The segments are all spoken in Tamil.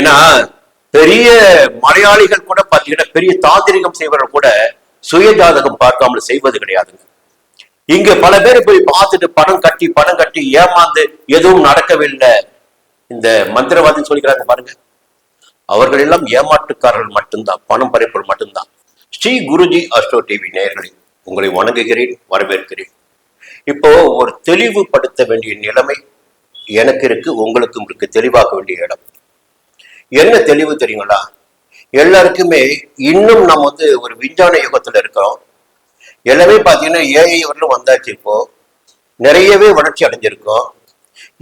ஏன்னா பெரிய மலையாளிகள் கூட பாத்தீங்கன்னா பெரிய தாந்திரிகம் செய்வர்கள் கூட சுய ஜாதகம் பார்க்காமல் செய்வது கிடையாதுங்க. இங்க பல பேர் போய் பார்த்துட்டு பணம் கட்டி ஏமாந்து எதுவும் நடக்கவில்லை. இந்த மந்திரவாதி சொல்லிக்கிறாங்க பாருங்க, அவர்கள் எல்லாம் ஏமாற்றுக்காரர்கள் மட்டும்தான், பணம் பறிப்பவர்கள் மட்டும்தான். ஸ்ரீ குருஜி அஸ்ட்ரோ டிவி நேயர்களே, உங்களை வணங்குகிறேன், வரவேற்கிறேன். இப்போ ஒரு தெளிவுபடுத்த வேண்டிய நிலைமை எனக்கு இருக்கு, உங்களுக்கும் இருக்கு. தெளிவாக்க வேண்டிய இடம் என்ன தெளிவு தெரியுங்களா? எல்லாருக்குமே இன்னும் நம்ம ஒரு விஞ்ஞான யுகத்துல இருக்கிறோம். எல்லாமே பாத்தீங்கன்னா ஏஐ வரலும் வந்தாச்சு. இப்போ நிறையவே வளர்ச்சி அடைஞ்சிருக்கோம்.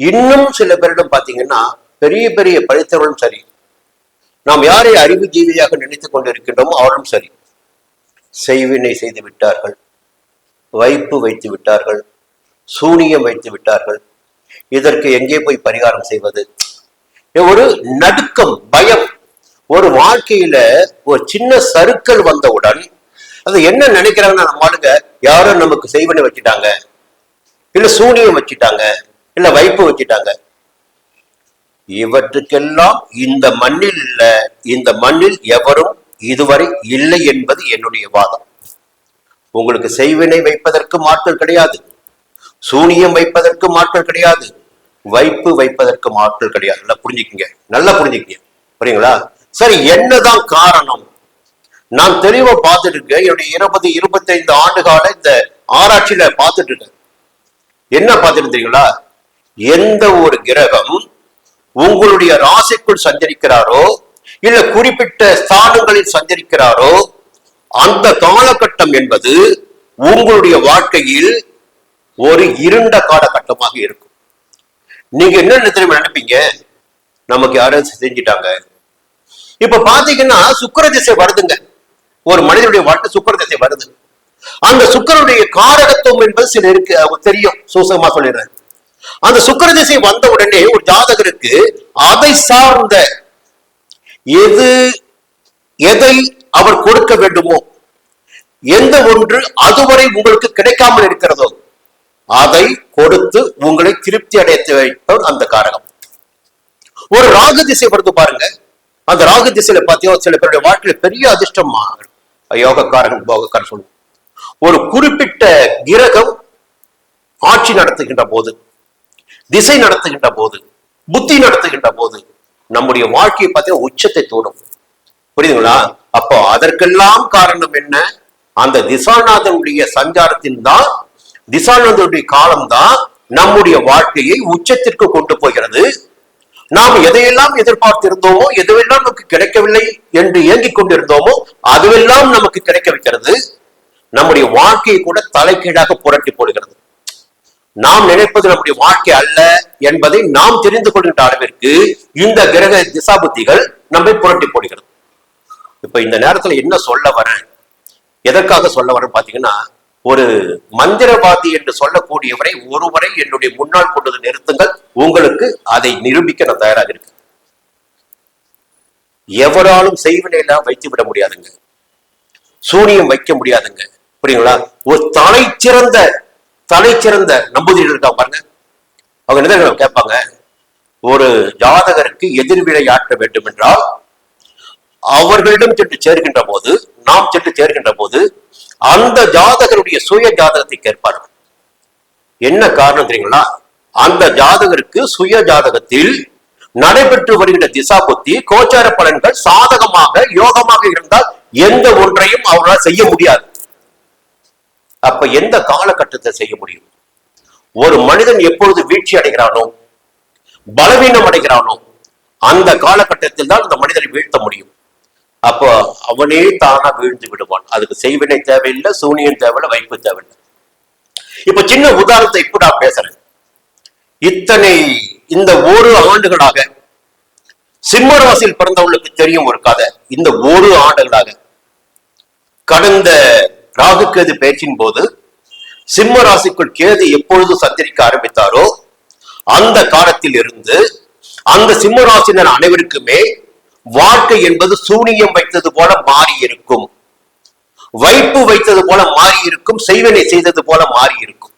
இன்னும் சில பேரிடம் பாத்தீங்கன்னா பெரிய பெரிய படித்தவர்களும் சரி, நாம் யாரை அறிவு ஜீவியாக நினைத்துக் கொண்டிருக்கின்றோமோ அவரும் சரி, செய்வினை செய்து விட்டார்கள், வைப்பு வைத்து விட்டார்கள், சூனியம் வைத்து விட்டார்கள். இதற்கு எங்கே போய் பரிகாரம் செய்வது? ஒரு நடுக்கம், பயம். ஒரு வாழ்க்கையில ஒரு சின்ன சறுக்கல் வந்தவுடன் அது என்ன நினைக்கிறாங்கன்னா, நம்ம ஆளுங்க யாரோ நமக்கு செய்வினை வச்சுட்டாங்க, இல்ல சூனியம் வச்சுட்டாங்க, இல்ல வைப்பு வச்சுட்டாங்க. இவற்றுக்கெல்லாம் இந்த மண்ணில் இல்ல, இந்த மண்ணில் எவரும் இதுவரை இல்லை என்பது என்னுடைய வாதம். உங்களுக்கு செய்வினை வைப்பதற்கு ஆட்கள் கிடையாது, சூனியம் வைப்பதற்கு ஆட்கள் கிடையாது, வைப்பு வைப்பதற்கு ஆட்கள் கிடையாது. நல்லா புரிஞ்சுக்கீங்க, நல்லா புரிஞ்சுக்கீங்க, புரியுங்களா? சரி, என்னதான் காரணம்? நான் தெளிவா பார்த்துட்டு இருக்கேன். என்னுடைய 20-25 ஆண்டு கால இந்த ஆராய்ச்சியில பார்த்துட்டு இருக்கேன். என்ன பார்த்துட்டு தெரியுங்களா? எந்த ஒரு கிரகம் உங்களுடைய ராசிக்குள் சஞ்சரிக்கிறாரோ, இல்ல குறிப்பிட்ட ஸ்தானங்களில் சஞ்சரிக்கிறாரோ, அந்த காலகட்டம் என்பது உங்களுடைய வாழ்க்கையில் ஒரு இருண்ட காலகட்டமாக இருக்கும். நீங்க என்ன தெரியுமா நினைப்பீங்க? நமக்கு யாராவது செஞ்சிட்டாங்க. இப்ப பாத்தீங்கன்னா சுக்கிர திசை வருதுங்க, ஒரு மனிதனுடைய வாழ்க்கை சுக்கிர திசை வருது. அந்த சுக்கிரனுடைய காரகத்துவம் என்பது சில இருக்கு, அவங்க தெரியும், சூசகமா சொல்லிடுறேன். அந்த சுக்கிர திசை வந்த உடனே ஒரு ஜாதகருக்கு அதை சார்ந்த எதை அவர் கொடுக்க வேண்டுமோ, எந்த ஒன்று அதுவரை உங்களுக்கு கிடைக்காமல் இருக்கிறதோ அதை கொடுத்து உங்களை திருப்தி அடைத்து வைப்பவர் அந்த காரகம். ஒரு ராகு திசை வருது பாருங்க, அந்த ராகு திசையில பாத்தீங்கன்னா சில பேருடைய வாழ்க்கையில பெரிய அதிர்ஷ்டம், யோகக்காரன் போகக்காரன் சொல்லுவோம். ஒரு குறிப்பிட்ட கிரகம் ஆட்சி நடத்துகின்ற போது, திசை நடத்துகின்ற போது, புத்தி நடத்துகின்ற போது நம்முடைய வாழ்க்கையை பார்த்தீங்கன்னா உச்சத்தை தோணும். புரியுதுங்களா? அப்போ அதற்கெல்லாம் காரணம் என்ன? அந்த திசாநாதனுடைய சஞ்சாரத்தின் தான், திசாநாதனுடைய காலம்தான் நம்முடைய வாழ்க்கையை உச்சத்திற்கு கொண்டு போகிறது. நாம் எதையெல்லாம் எதிர்பார்த்திருந்தோமோ, எதுவெல்லாம் நமக்கு கிடைக்கவில்லை என்று ஏங்கிக் கொண்டிருந்தோமோ அதுவெல்லாம் நமக்கு கிடைக்க வைக்கிறது. நம்முடைய வாழ்க்கையை கூட தலைகீழாக புரட்டி போடுகிறது. நாம் நினைப்பது நம்முடைய வாழ்க்கை அல்ல என்பதை நாம் தெரிந்து கொள்கின்ற அளவிற்கு இந்த கிரக திசாபுத்திகள் நம்மை புரட்டி போடுகிறது. இப்ப இந்த நேரத்துல என்ன சொல்ல வரேன், எதற்காக சொல்ல வரேன் பாத்தீங்கன்னா, ஒரு மந்திரவாதி என்று சொல்லக்கூடியவரை ஒருவரை என்னுடைய முன்னால் கொண்டு நிறுத்துங்கள், உங்களுக்கு அதை நிரூபிக்க நான் தயாராக இருக்கேன். எவராலும் செய்வினையெல்லாம் வைத்து விட முடியாதுங்க, சூனியம் வைக்க முடியாதுங்க, புரியுங்களா? ஒரு தலைச்சிறந்த நம்பூதிரிகள் இருக்காங்க பாருங்க, அவங்க என்ன கேட்பாங்க, ஒரு ஜாதகருக்கு எதிர்வினையாற்ற வேண்டும் என்றால் அவர்களிடம் சென்று சேர்கின்ற போது, நாம் சென்று சேர்கின்ற போது அந்த ஜாதகருடைய சுய ஜாதகத்தை கேட்பார்கள். என்ன காரணம் தெரியுங்களா? அந்த ஜாதகருக்கு சுய ஜாதகத்தில் நடைபெற்று வருகின்ற திசா புத்தி கோச்சார பலன்கள் சாதகமாக யோகமாக இருந்தால் எந்த ஒன்றையும் அவரால் செய்ய முடியாது. அப்ப எந்த காலகட்டத்தை செய்ய முடியும்? ஒரு மனிதன் எப்பொழுது வீழ்ச்சி அடைகிறானோ, பலவீனம் அடைகிறானோ, அந்த காலகட்டத்தில் தான் அந்த மனிதனை வீழ்த்த முடியும். அப்போ அவனே தானா வீழ்ந்து விடுவான். அதுக்கு செய்வினை தேவையில்லை, சூனியம் தேவையில்லை, வைப்பு தேவையில்லை. இப்ப சின்ன உதாரணத்தை இப்ப நான் பேசுறேன். இந்த ஒரு ஆண்டுகளாக சிம்ம ராசியில் பிறந்தவர்களுக்கு தெரியும் ஒரு கதை. இந்த ஒரு ஆண்டுகளாக கடந்த ராகு கேது பேச்சின் போது சிம்ம ராசிக்குள் கேது எப்பொழுது சஞ்சரிக்க ஆரம்பித்தாரோ அந்த காலத்தில் இருந்து அந்த சிம்ம ராசினர் அனைவருக்குமே வாழ்க்கை என்பது சூனியம் வைத்தது போல மாறி இருக்கும், வைப்பு வைத்தது போல மாறி இருக்கும், செய்வினை செய்தது போல மாறி இருக்கும்.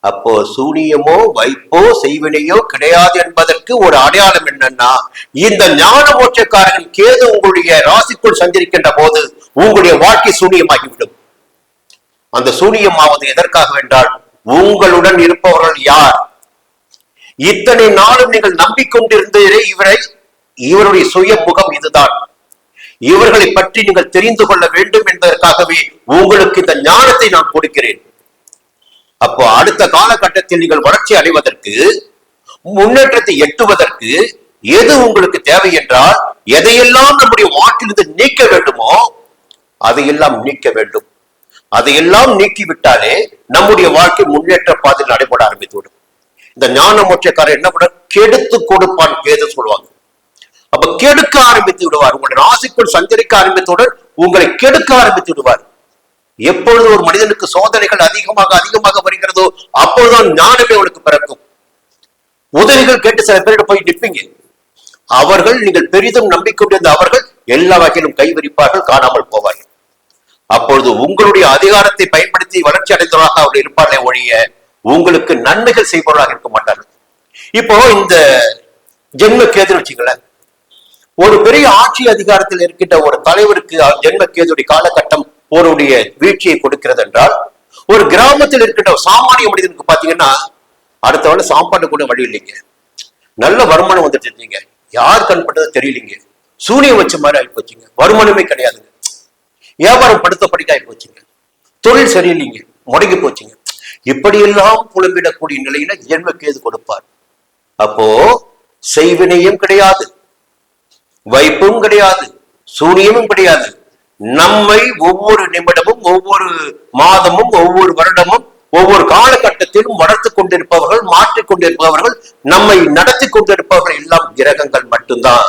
அப்போ சூனியமோ வைப்போ செய்வினையோ கிடையாது என்பதற்கு ஒரு அடையாளம் என்னன்னா, இந்த ஞான மோட்சக்காரன் கேது உங்களுடைய ராசிக்குள் சஞ்சரிக்கின்ற போது உங்களுடைய வாழ்க்கை சூனியமாகிவிடும். அந்த சூனியமாவது எதற்காக என்றால், உங்களுடன் இருப்பவர்கள் யார், இத்தனை நாளும் நீங்கள் நம்பிக்கொண்டிருந்தீரே இவருடைய சுய முகம் இதுதான், இவர்களை பற்றி நீங்கள் தெரிந்து கொள்ள வேண்டும் என்பதற்காகவே உங்களுக்கு இந்த ஞானத்தை நான் கொடுக்கிறேன். அப்போ அடுத்த காலகட்டத்தில் நீங்கள் வளர்ச்சி அடைவதற்கு, முன்னேற்றத்தை எட்டுவதற்கு எது உங்களுக்கு தேவை என்றால், எதையெல்லாம் நம்முடைய வாழ்க்கையிலிருந்து நீக்க வேண்டுமோ அதையெல்லாம் நீக்க வேண்டும். அதையெல்லாம் நீக்கிவிட்டாலே நம்முடைய வாழ்க்கை முன்னேற்ற பாதையில் நடைபெற ஆரம்பித்துவிடும். இந்த ஞான மோட்சக்காரர் என்ன பண்ண, கெடுத்து கொடுப்பான் கேது சொல்லுவாங்க. அப்ப கெடுக்க ஆரம்பித்து விடுவார். உங்களுடைய ராசிக்குள் சஞ்சரிக்க ஆரம்பித்தவுடன் உங்களை கெடுக்க ஆரம்பித்து விடுவார். எப்பொழுது ஒரு மனிதனுக்கு சோதனைகள் அதிகமாக வருகிறதோ அப்பொழுதுதான் ஞானமே அவனுக்கு பிறக்கும். உதவிகள் கேட்டு சில பேரிடம் போய் நிற்பீங்க, அவர்கள் நீங்கள் பெரிதும் நம்பிக்கொண்டிருந்த அவர்கள் எல்லா வகையிலும் கைவிரிப்பார்கள், காணாமல் போவார்கள். அப்பொழுது உங்களுடைய அதிகாரத்தை பயன்படுத்தி வளர்ச்சி அடைந்தவராக அவர்கள் இருப்பார்களே ஒழிய உங்களுக்கு நன்மைகள் செய்பவர்களாக இருக்க மாட்டார்கள். இப்போ இந்த ஜென்ம கேது வச்சுங்களேன், ஒரு பெரிய ஆட்சி அதிகாரத்தில் இருக்கின்ற ஒரு தலைவருக்கு ஜென்ம கேதுடைய காலகட்டம் ஒருடைய வீழ்ச்சியை கொடுக்கிறது என்றால், ஒரு கிராமத்தில் இருக்கின்ற சாமானிய மனிதனுக்கு பாத்தீங்கன்னா அடுத்த வேலை சாப்பாடு கூட வழி இல்லைங்க, நல்ல வருமானம் வந்துட்டு இருந்தீங்க, யார் கண்பட்டது தெரியலீங்க, சூனியம் வச்ச மாதிரி ஆகி போச்சுங்க, வருமானமே கிடையாதுங்க, வியாபாரம் படுத்த படிக்க ஆகி போச்சுங்க, தொழில் சரியில்லைங்க, முடங்கி போச்சுங்க, இப்படியெல்லாம் புலம்பிடக்கூடிய நிலையில ஜென்ம கேது கொடுப்பார். அப்போ செய்வினையும் கிடையாது, வைப்பும் கிடையாது, சூனியமும் கிடையாது. நம்மை ஒவ்வொரு நிமிடமும், ஒவ்வொரு மாதமும், ஒவ்வொரு வருடமும், ஒவ்வொரு காலகட்டத்திலும் வளர்த்து கொண்டிருப்பவர்கள், மாற்றிக் கொண்டிருப்பவர்கள், நம்மை நடத்தி கொண்டிருப்பவர்கள் எல்லாம் கிரகங்கள் மட்டும்தான்.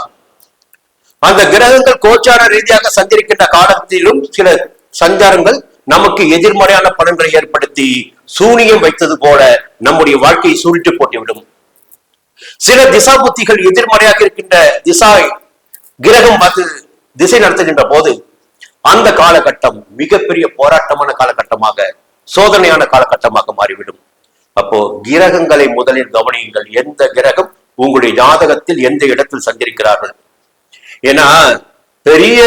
அந்த கிரகங்கள் கோச்சார ரீதியாக சஞ்சரிக்கின்ற காலத்திலும் சில சஞ்சாரங்கள் நமக்கு எதிர்மறையான பலன்களை ஏற்படுத்தி சூனியம் வைத்தது போல நம்முடைய வாழ்க்கையை சுருட்டி போட்டுவிடும். சில திசா புத்திகள் எதிர்மறையாக இருக்கின்ற கிரகம் பார்த்து திசை நடத்துகின்ற போது அந்த காலகட்டம் மிகப்பெரிய போராட்டமான காலகட்டமாக, சோதனையான காலகட்டமாக மாறிவிடும். அப்போ கிரகங்களை முதலில் கவனியுங்கள். எந்த கிரகம் உங்களுடைய ஜாதகத்தில் எந்த இடத்தில் சஞ்சரிக்கிறார்கள். ஏன்னா பெரிய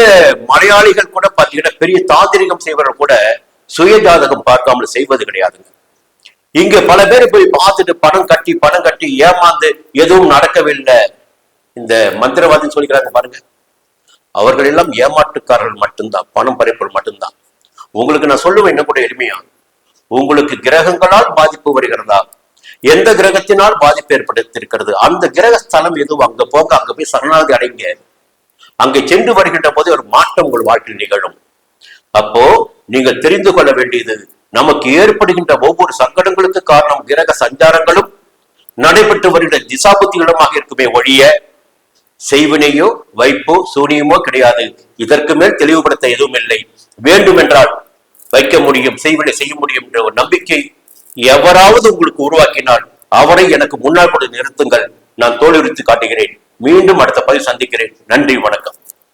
மலையாளிகள் கூட பாத்தீங்கன்னா, பெரிய தாந்திரிகம் செய்வர்கள் கூட சுய ஜாதகம் பார்க்காமல் செய்வது கிடையாதுங்க. இங்க பல பேர் போய் பார்த்துட்டு பணம் கட்டி ஏமாந்து எதுவும் நடக்கவில்லை, இந்த மந்திரவாதி சொல்லிக்கிறாங்க பாருங்க, அவர்கள் எல்லாம் ஏமாற்றுக்காரர்கள் மட்டும்தான், பணம் பறிப்பவர்கள் மட்டும்தான். உங்களுக்கு நான் சொல்லுவேன் என்ன கூட எளிமையா, உங்களுக்கு கிரகங்களால் பாதிப்பு வருகிறதா, எந்த கிரகத்தினால் பாதிப்பு ஏற்படுத்திருக்கிறது, அந்த கிரக ஸ்தலம் எதுவும் அங்க போங்க, அங்க போய் சரணாகதி அடைங்க. அங்கே சென்று வருகின்ற போது ஒரு மாற்றம் உங்கள் வாழ்க்கையில் நிகழும். அப்போ நீங்கள் தெரிந்து கொள்ள வேண்டியது, நமக்கு ஏற்படுகின்ற ஒவ்வொரு சங்கடங்களுக்கு காரணம் கிரக சஞ்சாரங்களும் நடைபெற்று வருகின்ற திசாபுத்திகளுமாக இருக்குமே ஒழிய செய்வினையோ வைப்போ சூனியமோ கிடையாது. இதற்கு மேல் தெளிவுபடுத்த எதுவும் இல்லை. வேண்டுமென்றால் வைக்க முடியும், செய்வினை செய்ய முடியும் என்ற ஒரு நம்பிக்கை எவராவது உங்களுக்கு உருவாக்கினால் அவரை எனக்கு முன்னால் கொண்டு நிறுத்துங்கள், நான் தோலுரித்து காட்டுகிறேன். மீண்டும் அடுத்த பதிவு சந்திக்கிறேன். நன்றி, வணக்கம்.